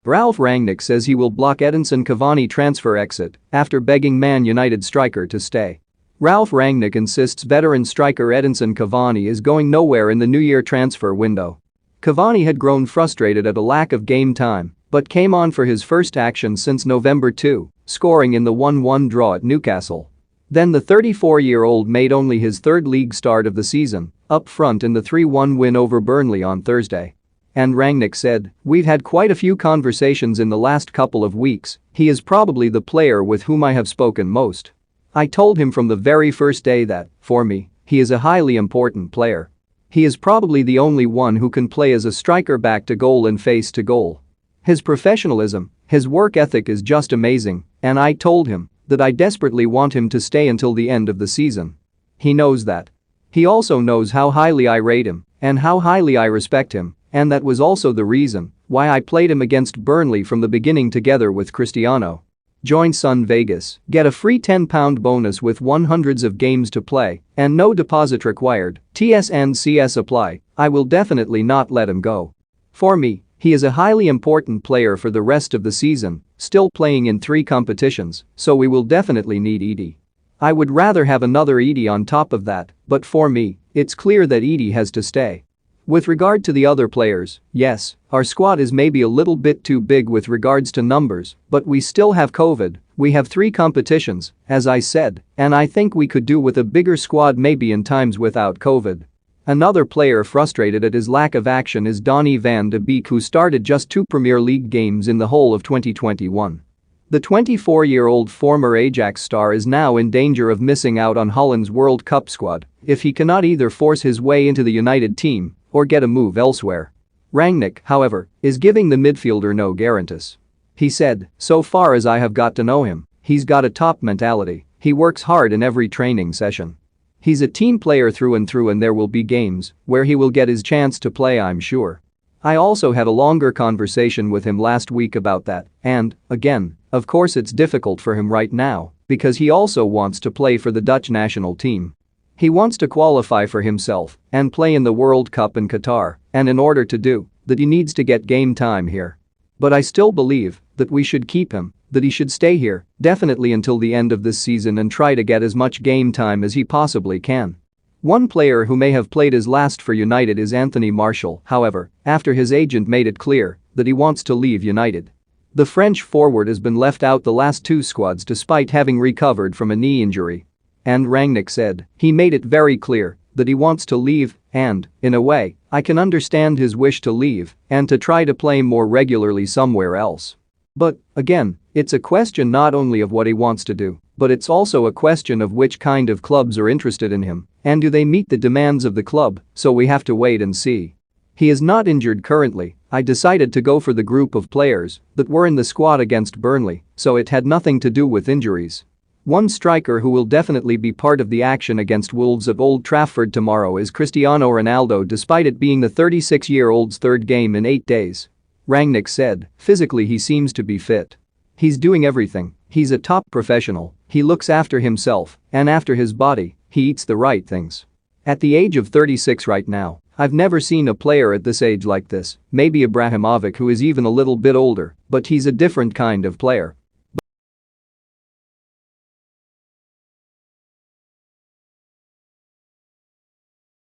Ralf Rangnick says he will block Edinson Cavani transfer exit after begging Man United striker to stay. Ralf Rangnick insists veteran striker Edinson Cavani is going nowhere in the new year transfer window. Cavani had grown frustrated at a lack of game time, but came on for his first action since November 2, scoring in the 1-1 draw at Newcastle. Then the 34-year-old made only his third league start of the season, up front in the 3-1 win over Burnley on Thursday. And Rangnick said, "We've had quite a few conversations in the last couple of weeks. He is probably the player with whom I have spoken most. I told him from the very first day that, for me, he is a highly important player. He is probably the only one who can play as a striker back to goal and face to goal. His professionalism, his work ethic is just amazing, and I told him that I desperately want him to stay until the end of the season. He knows that. He also knows how highly I rate him and how highly I respect him, and that was also the reason why I played him against Burnley from the beginning together with Cristiano. Join Sun Vegas, get a free £10 bonus with 100 of games to play and no deposit required, TSNCS apply. I will definitely not let him go. For me, he is a highly important player for the rest of the season, still playing in 3 competitions, so we will definitely need Edie. I would rather have another Edie on top of that, but for me, it's clear that Edie has to stay. With regard to the other players, yes, our squad is maybe a little bit too big with regards to numbers, but we still have COVID, we have 3 competitions, as I said, and I think we could do with a bigger squad maybe in times without COVID." Another player frustrated at his lack of action is Donny van de Beek, who started just 2 Premier League games in the whole of 2021. The 24-year-old former Ajax star is now in danger of missing out on Holland's World Cup squad if he cannot either force his way into the United team or get a move elsewhere. Rangnick, however, is giving the midfielder no guarantees. He said, "So far as I have got to know him, he's got a top mentality, he works hard in every training session. He's a team player through and there will be games where he will get his chance to play, I'm sure." I also had a longer conversation with him last week about that, and, again, of course it's difficult for him right now because he also wants to play for the Dutch national team. He wants to qualify for himself and play in the World Cup in Qatar, and in order to do that he needs to get game time here. But I still believe that we should keep him, that he should stay here, definitely until the end of this season and try to get as much game time as he possibly can. One player who may have played his last for United is Anthony Martial, however, after his agent made it clear that he wants to leave United. The French forward has been left out the last 2 squads despite having recovered from a knee injury. And Rangnick said he made it very clear that he wants to leave and, in a way, I can understand his wish to leave and to try to play more regularly somewhere else. But, again, it's a question not only of what he wants to do, but it's also a question of which kind of clubs are interested in him and do they meet the demands of the club, so we have to wait and see. He is not injured currently. I decided to go for the group of players that were in the squad against Burnley, so it had nothing to do with injuries. One striker who will definitely be part of the action against Wolves at Old Trafford tomorrow is Cristiano Ronaldo, despite it being the 36-year-old's 3rd game in 8 days. Rangnick said, "Physically he seems to be fit. He's doing everything, he's a top professional, he looks after himself and after his body, he eats the right things. At the age of 36 right now, I've never seen a player at this age like this, maybe Ibrahimovic who is even a little bit older, but he's a different kind of player."